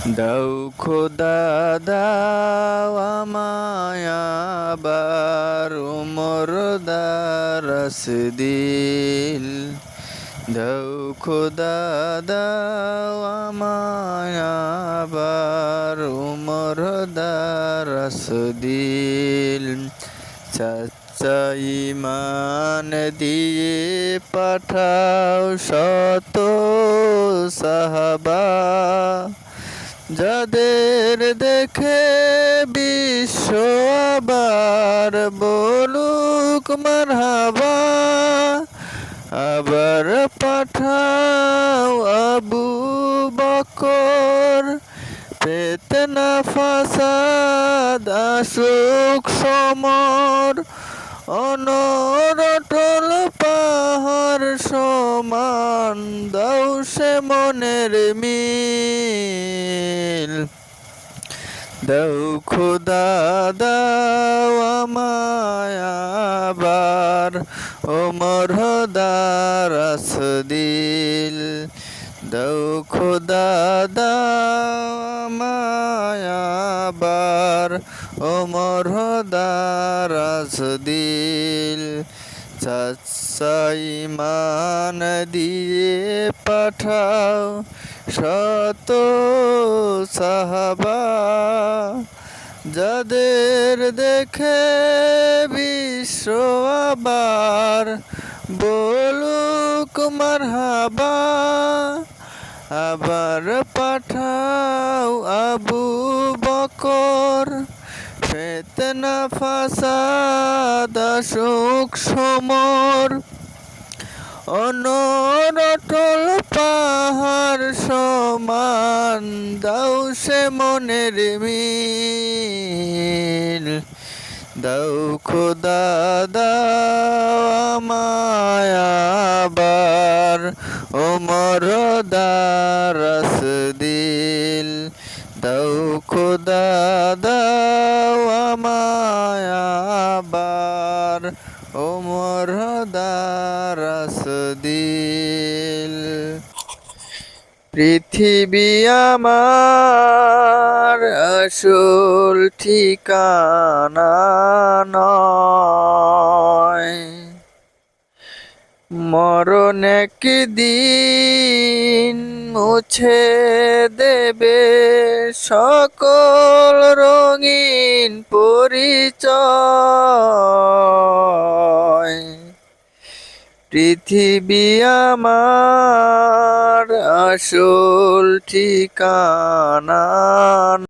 দাও খোদা দাও আমায় আবার উমর দারাস দিল। দাও খোদা দাও আমায় আবার উমর দারাস দিল। সচ্চা ঈমান দিয়ে পাঠাও শত সাহাবা, যাদের দেখে বিশ্ব আবার বলুক মারহাবা। আবার পাঠাও আবু বকর, ফিতনা ফাসাদ আসুক সমর। অনরটল পাহাড় সমান দাও সে মনের মিল। দাও খোদা দাও আমায় আবার ওমর দারাস দিল। দাও খোদা দাও আমায় আবার ওমর দারাস দিল। সচ্চা ঈমান দিয়ে পাঠাও শত সাহাবা, যাদের দেখে বিশ্ব আবার বলুক মারহাবা। আবার পাঠাও আবু বকর, ফিতনা ফাসাদ আসুক সমর। অনরটল পাহাড় সমান দাও সে মনের মিল। দাও খোদা দাও আমায় আবার ওমর দারাস দিল। দাও খোদা দাও আমায় আবার ওমর দারাস দিল। পৃথিবী আমার আসল ঠিকানা নয়, মরণ একদিন মুছে দেবে সকল রঙিন পরিচয়। পৃথিবী আমার আসল ঠিকানা